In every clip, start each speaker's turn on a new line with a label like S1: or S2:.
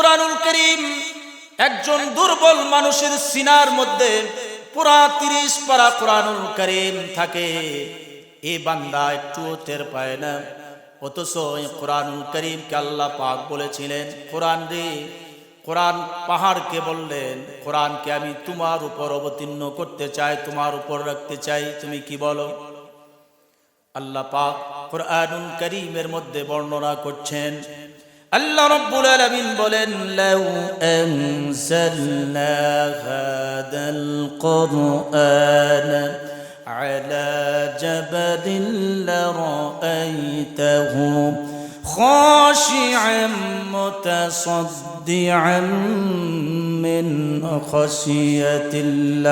S1: কোরআনুল কারীম একজন দুর্বল মানুষের সিনার মধ্যে পুরা 30 পারা কোরআনুল কারীম থাকে, এই বান্দা একটুও টের পায় না। অথচ এই কোরআনুল কারীমকে আল্লাহ পাক বলেছিলেন, কোরআন রে, কোরআন পাহাড়কে বললেন, কোরআনকে আমি তোমার উপর অবতীর্ণ করতে চাই, তোমার উপর রাখতে চাই, তুমি কি বলো? আল্লাহ পাক কোরআনুল কারীমের মধ্যে বর্ণনা করছেন, আল্লাহ রাব্বুল আলামিন বলেন, লাউ আনজালনা হাদাল কুরআনা আলা জাবালিন লারাআইতাহু খাশিআন মুতাসাদ্দিআন মিন খাশিয়াতিল্লাহ।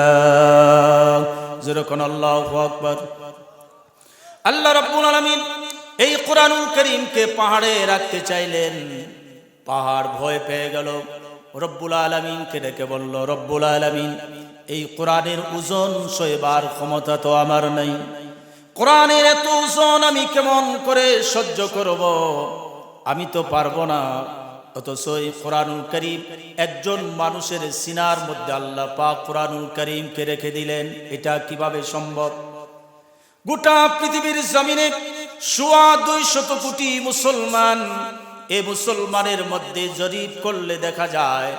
S1: যেরকম আল্লাহু আকবার। আল্লাহ রাব্বুল আলামিন এই কোরআনুল কারীমকে পাহাড়ে রাখতে চাইলেন, পাহাড় ভয় পেয়ে গেল। রব্বুল আলামিনকে ডেকে বলল, রব্বুল আলামিন, এই কোরআনের ওজন সইবার ক্ষমতা তো আমার নাই, কোরআনের এত ওজন আমি কেমন করে সহ্য করব, আমি তো পারবো না। অথচ এই কোরআনুল কারীম একজন মানুষের সিনার মধ্যে আল্লাহ পাক কোরআনুল কারীমকে রেখে দিলেন, এটা কিভাবে সম্ভব? গোটা পৃথিবীর জমিনে 200 কোটি মুসলমান, এই মুসলমানের মধ্যে জরিপ করলে দেখা যায়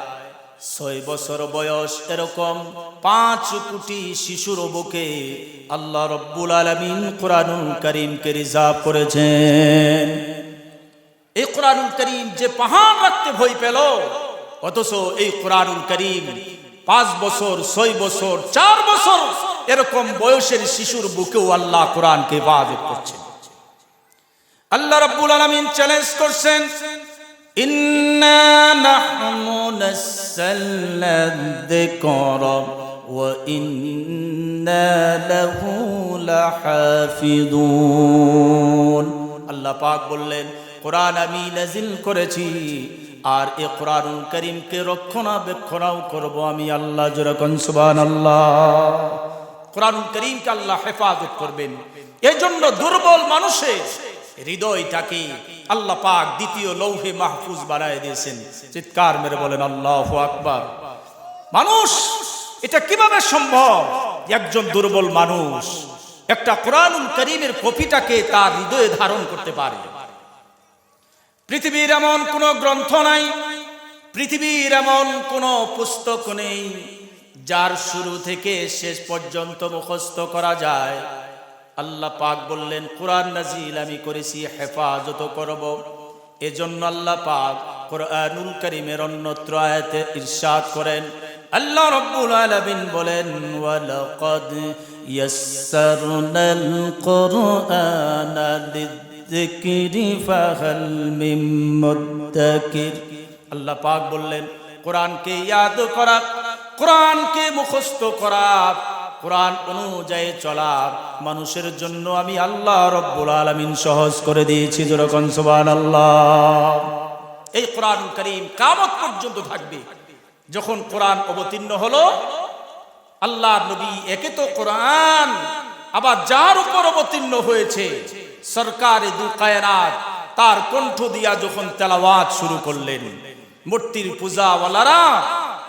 S1: 6 বছর বয়স এরকম 5 কোটি শিশুর বুকে আল্লাহ রাব্বুল আলামিন কোরআনুল কারীমকে রিজার্ভ করেছেন। এই কোরআনুল কারীম যে পাহাড় রাখতে ভয় পেল, অথচ এই কোরআনুল কারীম 5 বছর, 6 বছর, 4 বছর এরকম বয়সের শিশুর বুকেও আল্লাহ কোরআনকে হিফাজত করছেন। আল্লাহ রাব্বুল আলামিন চ্যালেঞ্জ করছেন, ইন্না নাহনু নাযালনা যিকরা ওয়া ইন্না লাহু লাহাফিজুন। আল্লাহ পাক বললেন, কোরআন আমি নাজিল করেছি, আর এই কোরআনুল কারীমকে রক্ষণাবেক্ষণও করব আমি আল্লাহ। যেরকম সুবহানাল্লাহ। কোরআনুল কারীমকে আল্লাহ হেফাজত করবেন। এজন্য দুর্বল মানুষের হৃদয়টাকে আল্লাহ পাক দ্বিতীয় লৌহে মাহফুজ বানায় দিয়েছেন। চিৎকার মেরে বলেন আল্লাহু আকবার। মানুষ, এটা কিভাবে সম্ভব? একজন দুর্বল মানুষ একটা কোরআনুল কারীমের কপিটাকে তার হৃদয়ে ধারণ করতে পারে। পৃথিবীর এমন কোন গ্রন্থ নাই, পৃথিবীর এমন কোন পুস্তক নেই যার শুরু থেকে শেষ পর্যন্ত মুখস্থ করা যায়। আল্লাহ পাক বললেন, কোরআন নাজিল আমি করেছি, হেফাজত করব। এজন্য আল্লাহ পাক কোরআনুল কারীমের অন্যত্র আয়াতে ইরশাদ করেন, আল্লাহ রাব্বুল আলামিন বলেন, ওয়ালাকাদ ইয়াসসারনাল কুরআনা লিযিকরি ফাহাল মিন মুদ্দাকির। আল্লাহ পাক বললেন, কোরআনকে ইয়াদ করা, কোরআনকে মুখস্থ করা, কোরআন অনুযায়ী চলা মানুষের জন্য আমি আল্লাহ রাব্বুল আলামিন সহজ করে দিয়েছি। যেরকম সুবহানাল্লাহ। এই কোরআনুল কারীম কিয়ামত পর্যন্ত থাকবে। যখন কোরআন অবতীর্ণ হলো, আল্লাহর নবী একে তো কোরআন, আবার যার উপর অবতীর্ণ হয়েছে সরকারে দু কায়নাত, তার কণ্ঠ দিয়া যখন তেলাওয়াত শুরু করলেন, মূর্তির পূজাওয়ালারা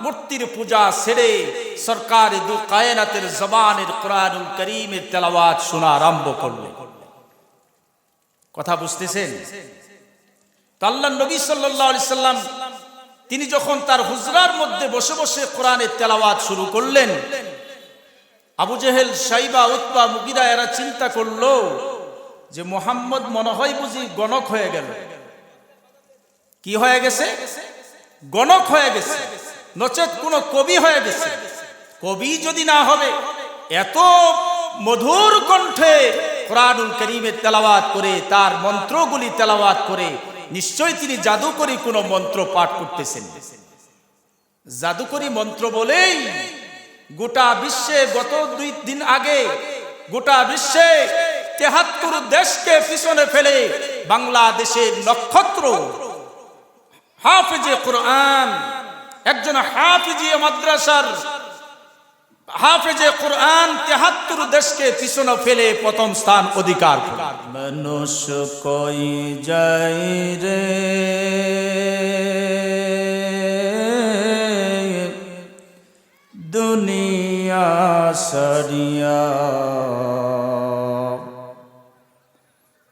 S1: মূর্তির পূজা ছেড়ে সরকারে দু কায়নাতের জবানের কোরআনুল কারীমের তেলাওয়াত শোনা আরম্ভ করলেন। কথা বুঝতেছেন? তো আল্লাহর নবী সাল্লাল্লাহু আলাইহি সাল্লাম তিনি যখন তার হুজরার মধ্যে বসে বসে কোরআনের তেলাওয়াত শুরু করলেন, আবু জেহেল, শাইবা, উতবা, মুগিরা এরা চিন্তা করলো যে মুহাম্মদ মনে হয় বুঝি গণক হয়ে গেল। কি হয়ে গেছে? গণক হয়ে গেছে, নচেত কোন কবি হয়ে গেছে। কবি যদি না হবে, এত মধুর কণ্ঠে কোরআনুল কারীমের তেলাওয়াত করে, তার মন্ত্রগুলি তেলাওয়াত করে, নিশ্চয়ই তিনি জাদুকরী কোন মন্ত্র পাঠ করতেছেন। জাদুকরী মন্ত্র বলেই গোটা বিশ্বে গত 2 দিন আগে গোটা বিশ্বে 73 দেশকে পিছনে ফেলে বাংলাদেশের নক্ষত্র হাফেজে কোরআন, একজন হাফিজিয়া মাদ্রাসার হাফেজে কোরআন 73 দেশকে পিছনে ফেলে প্রথম স্থান অধিকার করে। মানুষ কই যায় রে সারিয়া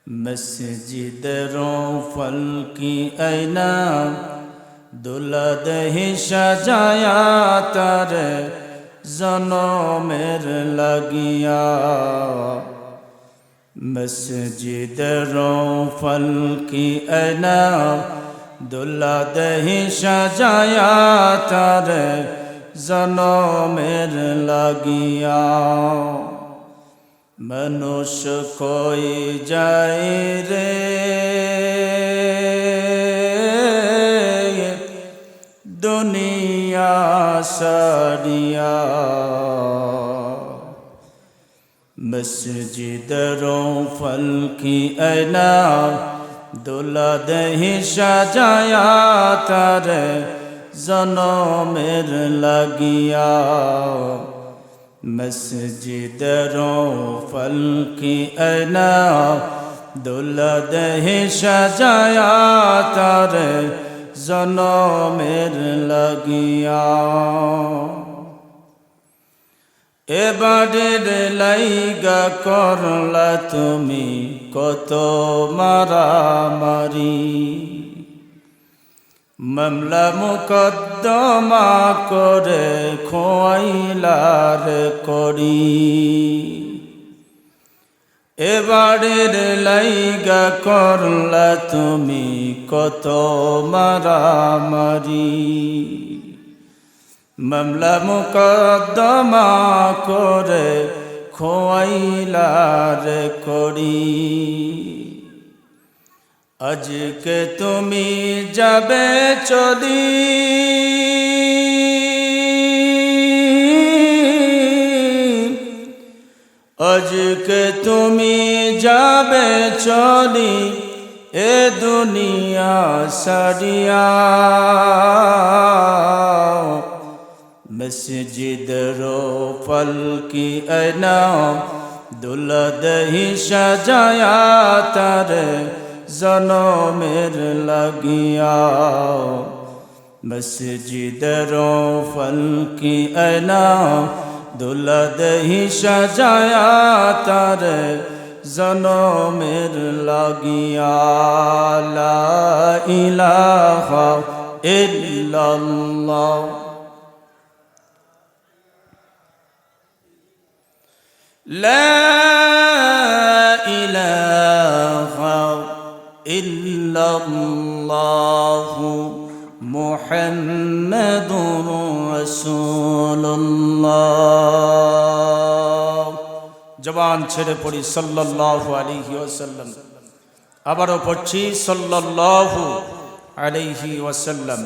S1: মসজিদ রৌফল কি আয়না দুলদহি সাজায়া তার জনমের লাগিয়া মসজিদ রৌফল কি আয়না দুলদহি সাজায়া তার জনমের লাগিয়া মনুষ্য কই যায় রে দুনিয়া সারিয়া মসজিদ রৌফল কি আয়না দুলদহি সাজায়া তার জনমের লাগিয়া মসজিদ রৌফল কি আয়না দুলদহি সাজায়া তার জনমের লাগিয়া এবারের লাইগা করলা তুমি কত মারামারি মামলা মুকদ্দমা করে খোয়াইলার করি এবারের লাইগা করলা তুমি কত মারামারি মামলা মুকদ্দমা করে খোয়াইলার করি আজকে তুমি যাবে চলি আজকে তুমি যাবে চলি এ দুনিয়া সারিয়া মসজিদ রৌফল কি আয়না দুলদহি সাজায়া তার জনমের লাগিয়া মসজিদ রৌফল কি আয়না দুলদহি সাজায়া তার জনমের লাগিয়া লা ইলাহা ইল্লাল্লাহ লা ইলাহা ইল্লাল্লাহু মুহাম্মাদুর রাসূলুল্লাহ জবান ছেড়ে পড়ি সাল্লাল্লাহু আলাইহি ওয়াসাল্লাম আবারও পড়ছি সাল্লাল্লাহু আলাইহি ওয়াসাল্লাম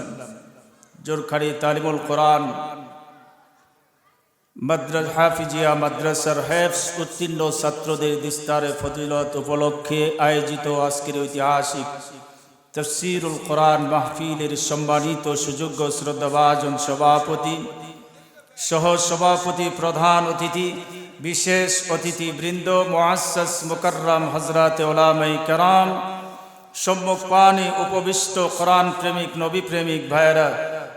S1: জোরখাড়ি তালিমুল কোরআন মাদ্রাসা হাফিজিয়া মাদ্রাসার হেফজ উত্তীর্ণ ছাত্রদের দিস্তারে ফজিলত উপলক্ষে আয়োজিত আজকের ঐতিহাসিক তাফসীরুল কোরআন মাহফিলের সম্মানিত সুযোগ্য শ্রদ্ধাভাজন সভাপতি সহ সভাপতি প্রধান অতিথি বিশেষ অতিথি বৃন্দ মুআসসাস মুকাররম হযরত উলামায়ে কেরাম সম্মুখ পানে উপবিষ্ট কোরআন প্রেমিক নবী প্রেমিক ভাইয়েরা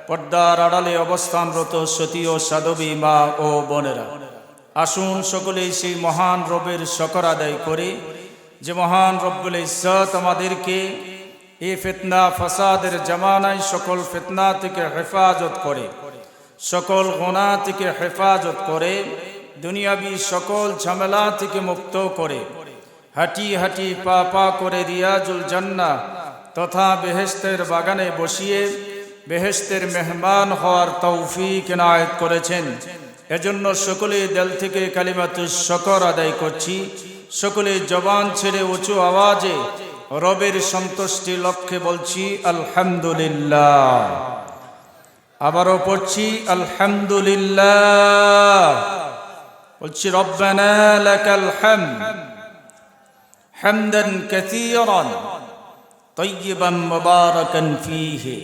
S1: পর্দার আড়ালে অবস্থানরত সতী ও সাধবী মা ও বোনেরা আসুন সকলেই সেই মহান রবের শকর আদায় করে যে মহান রব্বুল ইজ্জত আমাদেরকে এই ফিতনা ফাসাদের জামানায় সকল ফিতনা থেকে হেফাজত করে সকল গুনাহ থেকে হেফাজত করে দুনিয়াবি সকল ঝামেলা থেকে মুক্ত করে হাঁটি হাঁটি পা পা করে রিয়াজুল জান্নাহ তথা বেহেশতের বাগানে বসিয়ে বেহেশতের মেহমান হওয়ার তৌফিক ইনায়েত করেছেন এজন্য সকলে দিল থেকে কালিমাতুশ শুকর আদায় করছি সকলে জবান ছেড়ে উঁচু আওয়াজে রবের সন্তুষ্টি লক্ষ্যে বলছি আলহামদুলিল্লাহ আবারও পড়ছি আলহামদুলিল্লাহ বলছি রব্বানা লাকাল হামদ হামদান কাসীরান তাইয়িবান মুবারাকান ফীহি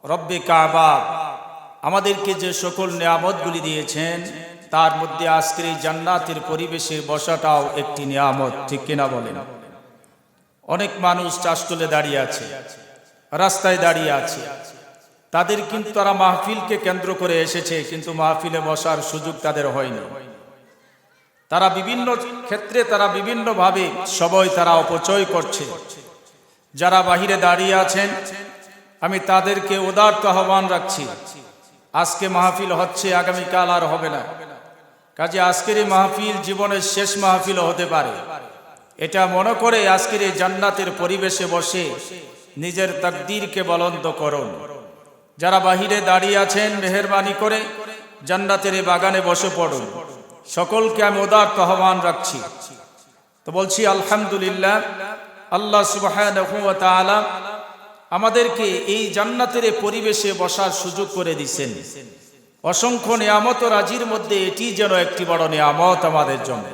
S1: রব্বে কাবা আমাদেরকে যে সকল নিয়ামতগুলি দিয়েছেন তার মধ্যে আজকের এই জান্নাতের পরিবেশে বসাটাও একটি নিয়ামত ঠিক কিনা বলেন অনেক মানুষ চাষতলে দাঁড়িয়ে আছে রাস্তায় দাঁড়িয়ে আছে তাদের কিন্তু তারা মাহফিলকে কেন্দ্র করে এসেছে, কিন্তু মাহফিলে বসার সুযোগ তাদের হয়নি। তারা বিভিন্ন ক্ষেত্রে তারা বিভিন্নভাবে সময় তারা অপচয় করছে। যারা বাহিরে দাঁড়িয়ে আছেন, আমি তাদেরকে উদারত আহ্বান রাখছি, আজকে মাহফিল হচ্ছে, আগামীকাল আর হবে না। কাজে আজকের এই মাহফিল জীবনের শেষ মাহফিলও হতে পারে। এটা মনে করে আজকের এই জান্নাতের পরিবেশে বসে নিজের তাকদীরকে বলন্দ করুন। যারা বাহিরে দাঁড়িয়ে আছেন, মেহেরবানি করে জান্নাতের এই বাগানে বসে পড়ুন। সকলকে আমি উদারত আহ্বান রাখছি। তো বলছি আলহামদুলিল্লাহ, আল্লাহ সুবহানাহু ওয়া তাআলা আমাদেরকে এই জান্নাতের পরিবেশে বসার সুযোগ করে দিয়েছেন। অসংখ্য নিয়ামত ও রাজির মধ্যে এটি যেন একটি বড় নিয়ামত আমাদের জন্য।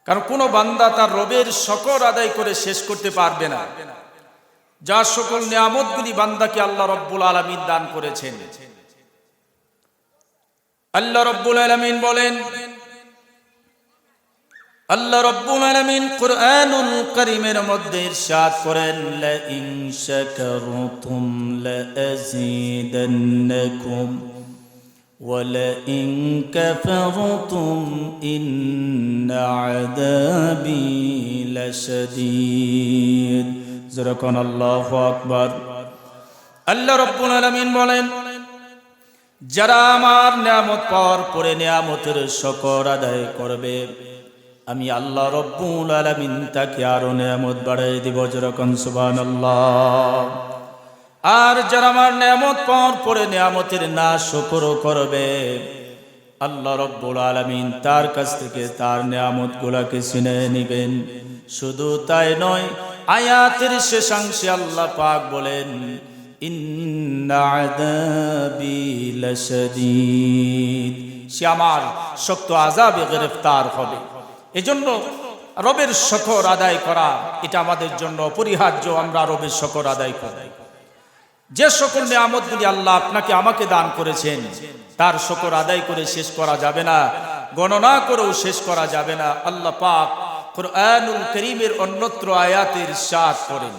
S1: কারণ কোনো বান্দা তার রবের শকর আদায় করে শেষ করতে পারবে না। যা সকল নিয়ামতগুলি বান্দাকে আল্লাহ রব্বুল আলামিন দান করেছেন। আল্লাহ রব্বুল আলামিন বলেন, আল্লাহ রব্বুল আলামিন কুরআনুল কারীমের মধ্যে ইরশাদ করেন, লা ইন শাকারতুম লা আযীদান্নাকুম ওয়া লা ইন কাফারতুম ইন্না আযাবী লাশাদীদ। যারাকান আল্লাহু আকবার। আল্লাহ রব্বুল আলামিন বলেন, যারা আমার নিয়ামত পাওয়ার পরে নিয়ামতের শুকর আদায় করবে, আমি আল্লাহ রব্বুল আলামিন তাকে আরো নিয়ামত বাড়াই দিব। যেরকম সুবহানাল্লাহ। আর যারা আমার নিয়ামত পাওয়ার পরে নিয়ামতের না শুকর করবে, আল্লাহ রব্বুল আলামিন তার কাছ থেকে তার নিয়ামতগুলোকে ছিনিয়ে নেবেন। শুধু তাই নয়, আয়াতের শেষাংশে আল্লাহ পাক বলেন, ইন্না আযাবী লাশাদীদ, সে আমার শক্ত আযাবে গ্রেফতার হবে। এজন্য রবের শুকর আদায় করা এটা আমাদের জন্য অপরিহার্য। আমরা রবের শুকর আদায় করি। যে সকল নিয়ামতগুলি আল্লাহ আপনাকে আমাকে দান করেছেন, তার শুকর আদায় করে শেষ করা যাবে না, গণনা করেও শেষ করা যাবে না। আল্লাহ পাক কুরআনুল কারীমের অন্যত্র আয়াতে ইরশাদ করেন,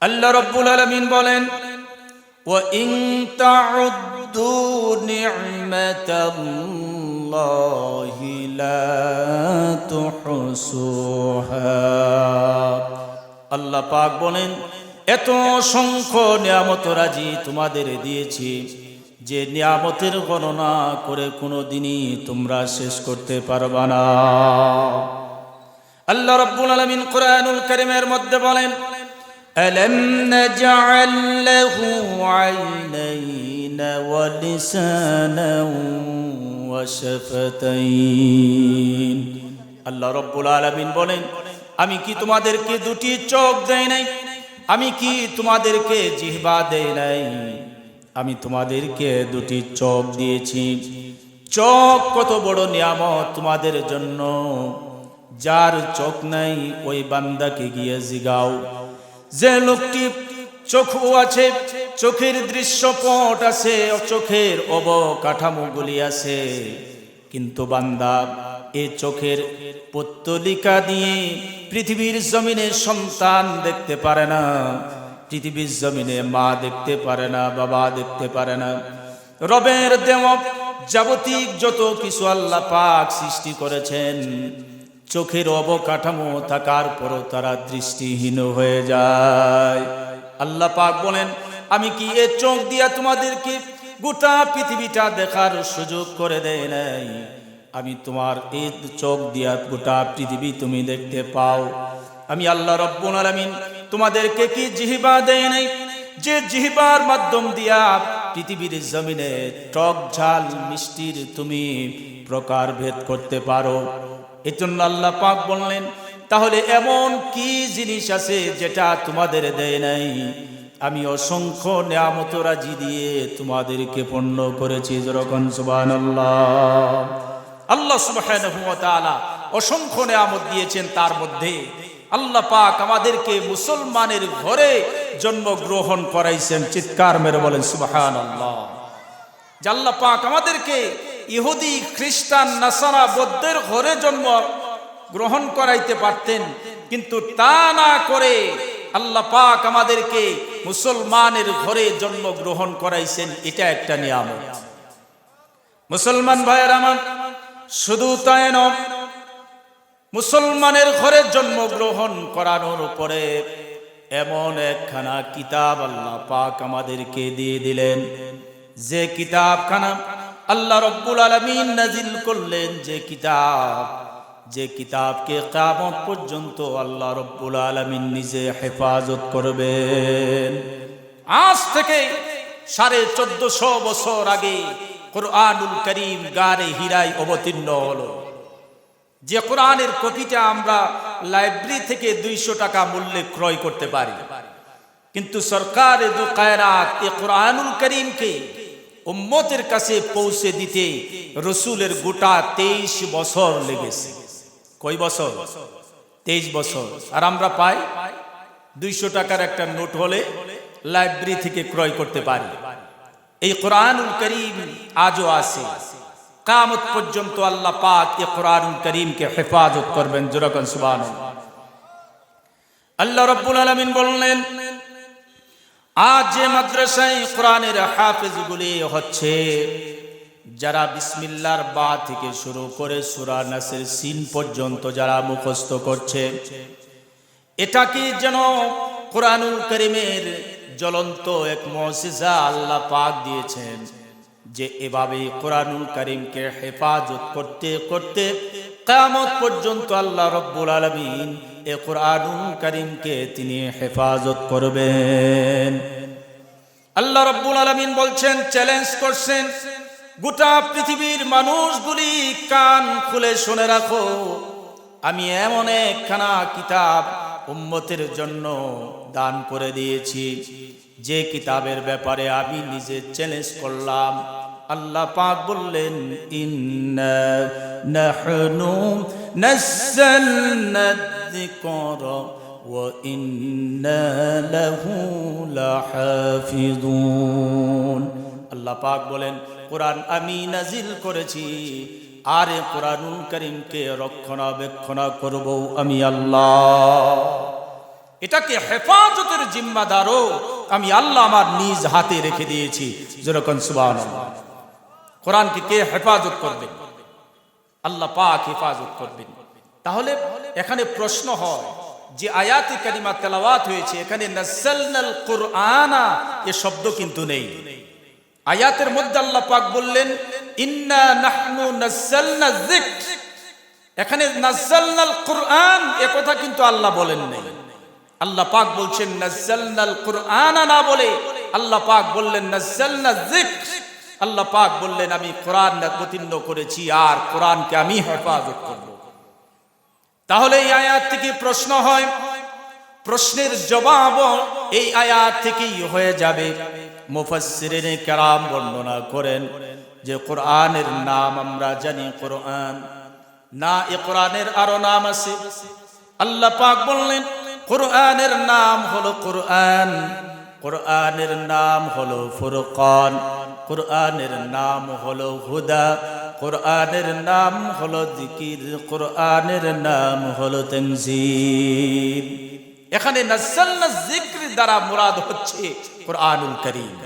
S1: আল্লাহ রব্বুল আলামিন বলেন, ওয়া ইন তাউদ্দু নি'মাতাল্লাহি লা তুহসুহা। আল্লাহ পাক বলেন, এত অসংখ্য নিয়ামত রাজি তোমাদের দিয়েছি যে নিয়ামতের গণনা করে কোনোদিনই তোমরা শেষ করতে পারবা না। আল্লাহ রাব্বুল আলামিন কুরআনুল কারীমের মধ্যে বলেন, আলাম নাজআল লাহু আইনাইন ওয়া লিসানান ওয়া শাফাতাইন। আল্লাহ রাব্বুল আলামিন বলেন, আমি কি তোমাদেরকে দুটি চোখ দেই নাই? আমি কি তোমাদেরকে জিহ্বা দেই নাই? আমি তোমাদেরকে দুটি চোখ দিয়েছি। চোখ কত বড় নিয়ামত তোমাদের জন্য। যার চোখ নাই ওই বান্দাকে গিয়ে জিগাও। যে লোকটি চক্ষু আছে, চোখের দৃশ্যপট আছে, চোখের অবকাঠামোগুলি আছে, কিন্তু বান্দা এ চোখের পত্তলিকা দিয়ে পৃথিবীর জমিনে সন্তান দেখতে পারে না, পৃথিবীর জমিনে মা দেখতে পারে না, বাবা দেখতে পারে না। রবের দেওয়া যাবতীয় যত কিছু আল্লাহ পাক সৃষ্টি করেছেন, চোখের অবকাঠামো থাকার পরও তারা দৃষ্টিহীন হয়ে যায়। আল্লাহ পাক বলেন, আমি কি এ চোখ দিয়া তোমাদেরকে গোটা পৃথিবীটা দেখার সুযোগ করে দেই নাই? আমি তোমার এই চোখ দিয়া গোটা পৃথিবী তুমি দেখতে পাও। আমি আল্লাহ রাব্বুল আলামিন তোমাদেরকে কি জিহ্বা দেই নাই, যে জিহ্বার মাধ্যম দিয়া পৃথিবীর জমিনে টক ঝাল মিষ্টির তুমি প্রকার ভেদ করতে পারো? এজন্য আল্লাহ পাক বললেন, তাহলে এমন কি জিনিস আছে যেটা তোমাদের দেয় নাই? আমি অসংখ্য নিয়ামত রাজি দিয়ে তোমাদেরকে পূর্ণ করেছি। যখন সুবহানাল্লাহ। আল্লাহ সুবহানাহু ওয়া তাআলা অসংখ্য নিয়ামত দিয়েছেন। তার মধ্যে আল্লাহ পাক আমাদেরকে মুসলমানের ঘরে জন্মগ্রহণ করাইছেন। চিৎকার মেরে বলেন সুবহানাল্লাহ। যে আল্লাহ পাক আমাদেরকে ইহুদি, খ্রিস্টান, নাসারা, বৌদ্ধের ঘরে জন্ম গ্রহণ করাইতে পারতেন, কিন্তু তা না করে আল্লাহ পাক আমাদেরকে মুসলমানের ঘরে জন্মগ্রহণ করাইছেন, এটা একটা নিয়ামত। মুসলমান ভাইয়ের আমার, শুধু তাই নয়, মুসলমানের ঘরে জন্মগ্রহণ করানোর পরে এমন একখানা কিতাব আল্লাহ পাক আমাদেরকে দিয়ে দিলেন, যে কিতাবখানা আল্লাহ রব্বুল আলামিন নাজিল করলেন, যে কিতাবকে কিয়ামত পর্যন্ত আল্লাহ রব্বুল আলামিন নিজে হেফাজত করবেন। আজ থেকে 1450 বছর আগে কোরআনুল কারীম গারে হিরায় অবতীর্ণ হলো। যে কোরআনের কপিটা আমরা লাইব্রেরি থেকে 200 টাকা মূল্যে ক্রয় করতে পারি, কিন্তু সরকারে দু কায়নাত এই কোরআনুল কারীমকে উম্মতের কাছে পৌঁছে দিতে রাসূলের গোটা 23 বছর লেগেছে। কয় বছর? 23 বছর। আর আমরা পাই 200 টাকার একটা নোট হলে লাইব্রেরি থেকে ক্রয় করতে পারি। এই কোরআনুল কারীম আজও আছে, কিয়ামত পর্যন্ত আল্লাহ পাক এই কোরআনুল কারীমকে হেফাজত করবেন। জোরে কোন সুবহানাল্লাহ। আল্লাহ রাব্বুল আলামিন বললেন, আজ যে মাদ্রাসায় কোরআনের হাফেজগুলি হচ্ছে, যারা বিসমিল্লাহর বা থেকে শুরু করে সূরা নাসের সিন পর্যন্ত যারা মুখস্থ করছে, এটা কি যেন কোরআনুল কারীমের জ্বলন্ত এক মুজিজা আল্লাহ পাক দিয়েছেন, যে এভাবে কোরআনুল কারীমকে হেফাজত করতে করতে কিয়ামত পর্যন্ত আল্লাহ রাব্বুল আলামিন এই কোরআনুল কারীমকে তিনি হেফাজত করবেন। আল্লাহ রাব্বুল আলামিন বলছেন, চ্যালেঞ্জ করছেন, গোটা পৃথিবীর মানুষগুলি কান খুলে শুনে রাখো, আমি এমন একখানা কিতাব উম্মতের জন্য দান করে দিয়েছি, যে কিতাবের ব্যাপারে আমি নিজে চ্যালেঞ্জ করলাম। আল্লাহ পাক বললেন, ইন্না নাহনু নাযালনা যিকরা ওয়া ইন্না লাহু লাহাফিজুন। আল্লাহ পাক বলেন, কোরআন আমি নাজিল করেছি, আর এই কোরআনুল কারীমকে রক্ষণাবেক্ষণ করব আমি আল্লাহ। এটাকে হেফাজতের জিম্মাদারও আমি আল্লাহ আমার নিজ হাতে রেখে দিয়েছি। যেরকম সুবহানাল্লাহ। কোরআনকে কে হেফাজত করবেন? আল্লাহ পাক হেফাজত করবেন। তাহলে এখানে প্রশ্ন হয়, যে আয়াতে কারিমা তেলাওয়াত হয়েছে, এখানে নাযালনাল কুরআনা এ শব্দ কিন্তু নেই। আয়াতের মধ্যে আল্লাহ পাক বললেন, ইন্না নাহনু নাযালনা যিকর। এখানে নাযালনাল কুরআন এ কথা কিন্তু আল্লাহ বলেন নাই। আল্লাহ পাক বলছেন নাযালনাল কুরআনা, না বলে আল্লাহ পাক বললেন নাযালনা যিকর। আল্লাহ পাক বললেন, আমি কোরআন অবতীর্ণ করেছি, আর কোরআনকে আমি হেফাজত করব। তাহলে এই আয়াত থেকে প্রশ্ন হয়, প্রশ্নের জবাব এই আয়াত থেকেই হয়ে যাবে। মুফাসসিরিনে কেরাম বর্ণনা করেন যে কোরআনের নাম আমরা জানি কোরআন, না এই কোরআনের আরো নাম আছে। আল্লাহ পাক বললেন, কোরআনের নাম হলো কোরআন, কোরআনের নাম হলো ফুরকান, কোরআনের নাম হলো হুদা, কোরআনের নাম হলো যিকির, কোরআনের নাম হলো তানজিল। এখানে নাযালনা যিকর দ্বারা মুরাদ হচ্ছে কোরআনুল কারীম।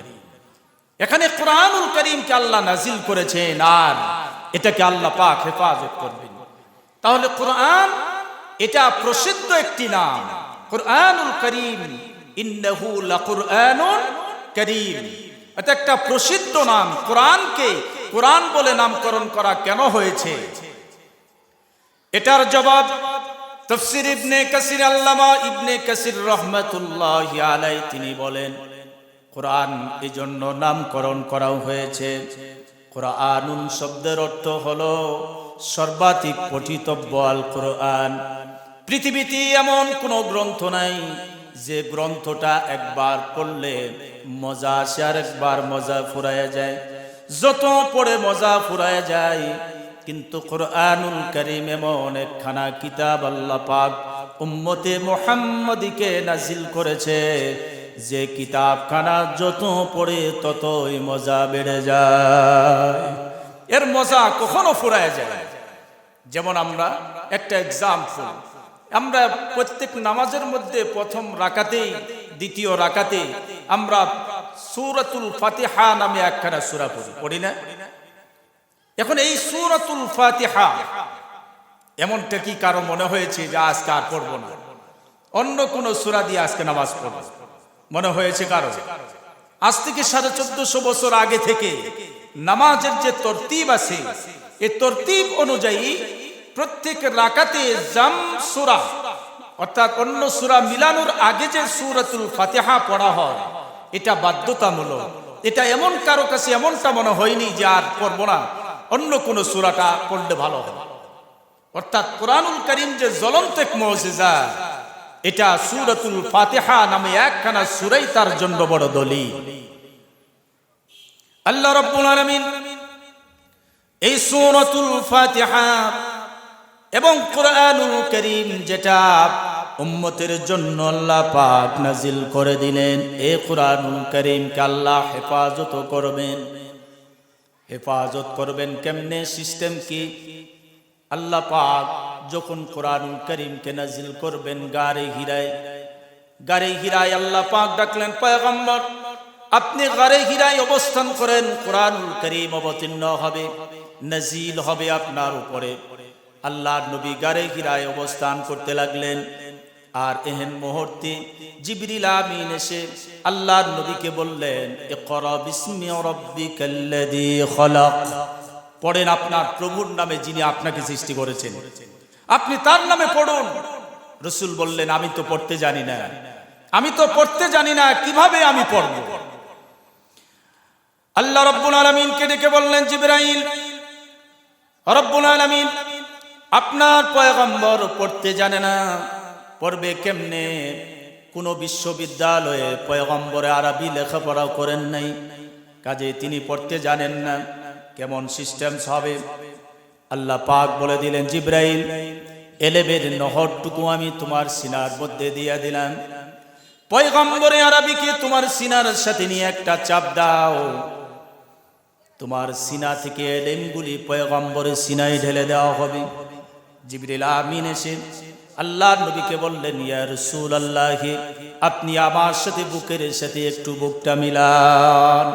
S1: এখানে কোরআনুল কারীমকে আল্লাহ নাজিল করেছেন, আর এটাকে আল্লাহ পাক হেফাজত করবেন। তাহলে কোরআন এটা প্রসিদ্ধ একটি নাম, কোরআনুল কারীম, ইন্নাহু লাকুরআনুন কারীম। এটা একটা প্রসিদ্ধ নাম। কোরআনকে কোরআন বলে নামকরণ করা কেন হয়েছে? এটার জবাব তাফসীর ইবনে কাসির, আল্লামা ইবনে কাসির রাহমাতুল্লাহি আলাইহি তিনি বলেন, কোরআন এই জন্য নামকরণ করা হয়েছে, কোরআনুন শব্দের অর্থ হলো সর্বাধিক পঠিতব্য আল কোরআন। পৃথিবীতে এমন কোনো গ্রন্থ নাই যে গ্রন্থটা একবার পড়লে মজা আসে আর একবার মজা ফুরায়া যায়, যত পড়ে মজা ফুরায়া যায়। কিন্তু কোরআনুল কারীম এমন একখানা কিতাব আল্লাহ পাক উম্মতে মুহাম্মাদীকে নাজিল করেছে, যে কিতাবখানা যত পড়ে ততই মজা বেড়ে যায়, এর মজা কখনো ফুরায়া যায়। যেমন আমরা একটা এক্সাম্পল, আমরা প্রত্যেক নামাজের মধ্যে প্রথম রাকাতেই দ্বিতীয় রাকাতে আমরা সূরাতুল ফাতিহা নামে একখানা সূরা পড়ি না? এখন এই সূরাতুল ফাতিহা এমনটা কি কারো মনে হয়েছে যে আজকে আর পড়বো না, অন্য কোন সূরা দিয়ে আজকে নামাজ পড়ব মনে হয়েছে কারো? আজ থেকে 1450 বছর আগে থেকে নামাজের যে তরতিব আছে, এই তরতিব অনুযায়ী প্রত্যেক রাকাতে জাম সূরা অর্থাৎ অন্য সূরা মিলানোর আগে যে সূরাতুল ফাতিহা পড়া হয় এটা বাধ্যতামূলক। এটা এমন কারো কাছে এমনটা মনে হয়নি যে আর পড়বো না, অন্য কোন সূরাটা পড়লে ভালো হবে। অর্থাৎ কোরআনুল কারীম যে জ্বলন্ত এক মুজিজা, এটা সূরাতুল ফাতিহা নামে একখানা সূরাই তার জন্য বড় দলিল। আল্লাহ রাব্বুল আলামিন এই সূরাতুল ফাতিহা এবং কোরআনুল কারীম যেটা উম্মতের জন্য আল্লাহ পাক নাজিল করে দিলেন, এই কোরআনুল কারীমকে আল্লাহ হেফাজত করবেন। হেফাজত করবেন কেমনে? সিস্টেম কি? আল্লাহ পাক যখন কোরআনুল কারীমকে নাজিল করবেন গারে হিরায় আল্লাহ পাক ডাকলেন, পয়গম্বর আপনি গারে হিরায় অবস্থান করেন, কোরআনুল কারীম অবতীর্ণ হবে, নাজিল হবে আপনার উপরে। আল্লাহর নবী গারে হিরায় অবস্থান করতে লাগলেন। আর এহেন মুহূর্তে জিবরিল আমিন এসে আল্লাহর নবীকে বললেন, ইকরা বিসমি রাব্বিকাল্লাযী খলাক, পড়েন আপনার প্রভুর নামে যিনি আপনাকে সৃষ্টি করেছেন, আপনি তার নামে পড়ুন। রাসূল বললেন, আমি তো পড়তে জানি না, কিভাবে আমি পড়ব? আল্লাহ রাব্বুল আলামিনকে ডেকে বললেন, জিবরাইল, রাব্বুল আলামিন আপনার পয়গম্বর পড়তে জানে না, পড়বে কেমনে? কোন বিশ্ববিদ্যালয়ে পয়গম্বরে আরবি লেখাপড়া করেন নাই, কাজে তিনি পড়তে জানেন না, কেমন সিস্টেমস হবে? আল্লাহ পাক বলে দিলেন, জিবরাইল এলেবের নহরটুকু আমি তোমার সিনার মধ্যে দিয়ে দিলাম, পয়গম্বরে আরবিকে তোমার সিনার সাথে নিয়ে একটা চাপ দাও, তোমার সিনা থেকে এলেমগুলি পয়গম্বরের সিনায় ঢেলে দেওয়া হবে। জিবরিল আমিন এসে আল্লাহর নবীকে বললেন, ইয়া রাসূলুল্লাহ আপনি আমার সাথে বুকের সাথে একটু বুকটা মিলান।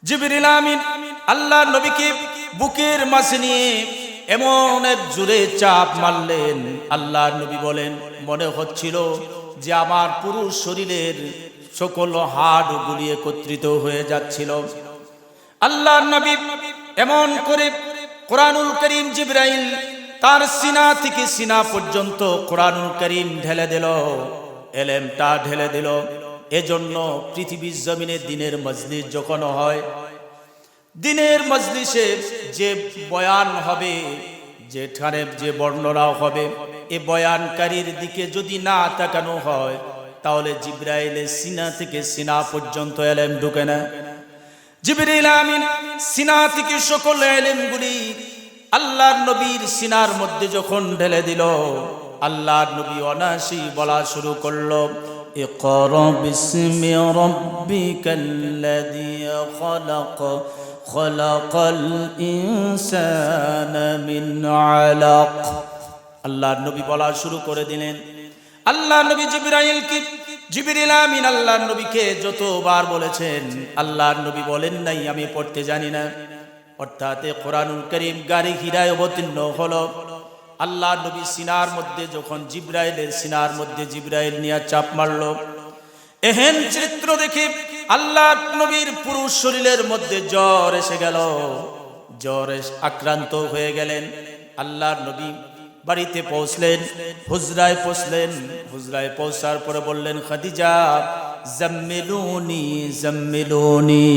S1: জিবরিল আমিন আল্লাহর নবীকে বুকের মাঝে নিয়ে এমন এক জোরে চাপ মারলেন, আল্লাহর নবী বলেন মনে হচ্ছিল যে আমার পুরো শরীরের সকল হাড়গুলি একত্রিত হয়ে যাচ্ছিল। আল্লাহর নবী এমন করে কোরআনুল কারীম জিবরাইল তার সিনা থেকে সিনা পর্যন্ত কোরআনুল কারীম ঢেলে দিল, এলেমটা ঢেলে দিল। এজন্য পৃথিবীর জমিনে দিনের মজলিস যখন হয়, দিনের মজলিসে যে বয়ান হবে, যেখানে যে বর্ণনা হবে, এই বয়ানকারীর দিকে যদি না তাকানো হয় তাহলে জিবরাইলের সিনা থেকে সিনা পর্যন্ত এলেম ঢুকে না। জিবরিল আমিন সিনা থেকে সকল এলেমগুলি আল্লাহর নবীর সিনার মধ্যে যখন ঢেলে দিল, আল্লাহর নবী অনায়াসেই বলা শুরু করলো, ইকরা বিসমি রাব্বিকাল্লাযী খলাক, খলাকাল ইনসানা মিন আলাক। আল্লাহর নবী বলা শুরু করে দিলেন। আল্লাহর নবী জিবরিল আমিন আল্লাহর নবীকে যতবার বলেছেন, আল্লাহর নবী বলেন নাই আমি পড়তে জানি না। অর্থাৎ কোরআনুল কারীম গারে হিরায় অবতীর্ণ হলো। আল্লাহর নবী সিনার মধ্যে যখন জিবরাইলের সিনার মধ্যে জিবরাইল নিয়ে চাপ মারলো, এহেন চিত্র দেখে আল্লাহর নবীর পুরো শরীরের মধ্যে জ্বর এসে গেল, জ্বরে আক্রান্ত হয়ে গেলেন। আল্লাহর নবী বাড়িতে পৌঁছলেন, হুজরায় পৌঁছলেন। হুজরায় পৌঁছার পরে বললেন, খাদিজা জাম্মিলুনি জাম্মিলুনি,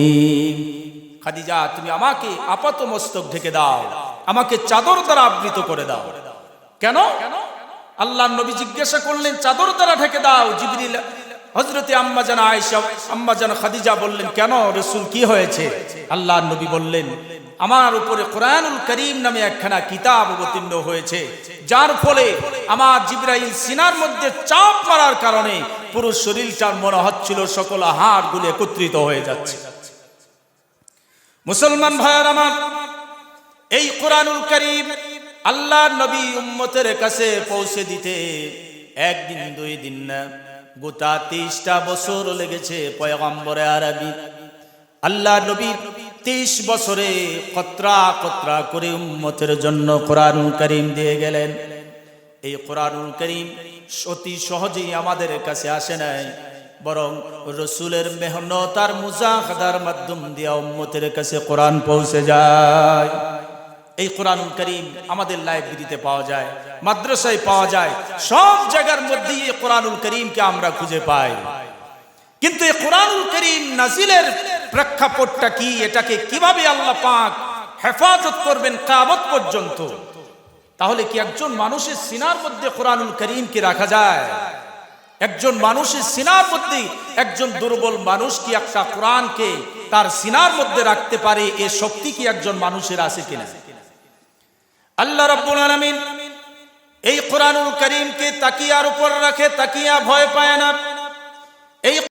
S1: খাদিজা তুমি আমাকে আপাত মস্তক ঢেকে দাও, আমাকে চাদর দ্বারা আবৃত করে দাও। কেন? আল্লাহর নবী জিজ্ঞাসা করলেন, চাদর দ্বারা ঢেকে দাও। জিবরিল হযরতে আম্মা জান আয়েশা, আম্মা জান খাদিজা বললেন, কেন রাসূল কি হয়েছে? আল্লাহর নবী বললেন, আমার উপরে কোরআনুল কারীম নামে একখানা কিতাব অবতীর্ণ হয়েছে, যার ফলে আমার জিবরাইল সিনার মধ্যে চাপ মারার কারণে পুরো শরীরটার মনে হচ্ছিল সকল হাড়গুলো একত্রিত হয়ে যাচ্ছে। মুসলমান ভাইয়ের আমার, এই কোরআনুল কারীম আল্লাহ নবী উম্মতের কাছে পৌঁছে দিতে একদিন দুই দিন না, গোটা 30টা বছর লেগেছে পয়গম্বরে আরবি। আল্লাহ নবী 30 বছরে কতরা কতরা করে উম্মতের জন্য কোরআনুল কারীম দিয়ে গেলেন। এই কোরআনুল কারীম অতি সহজেই আমাদের কাছে আসে নাই, বরং রসুলের মেহনত আর মুজাহাদার মাধ্যম দিয়ে উম্মতের কাছে কোরআন পৌঁছে যায়। এই কোরআনুল কারীম আমাদের লাইব্রেরিতে পাওয়া যায়, মাদ্রাসায় পাওয়া যায়, সব জায়গার মধ্যে এই কোরআনুল কারীমকে আমরা খুঁজে পাই। কিন্তু এই কোরআনুল কারীম নাজিলের প্রেক্ষাপটটা কি, এটাকে কিভাবে আল্লাহ পাক হেফাজত করবেন কিয়ামত পর্যন্ত? তাহলে কি একজন মানুষের সিনার মধ্যে কোরআনুল কারীমকে রাখা যায়? একজন মানুষের সিনার মধ্যে একজন দুর্বল মানুষ কি একটা কোরআনকে তার সিনার মধ্যে রাখতে পারে? এ শক্তি কি একজন মানুষের আছে কিনা? আল্লাহ রাব্বুল আলামিন এই কোরআনুল কারীমকে তাকিয়ার উপর রাখে, তাকিয়া ভয় পায় না। এই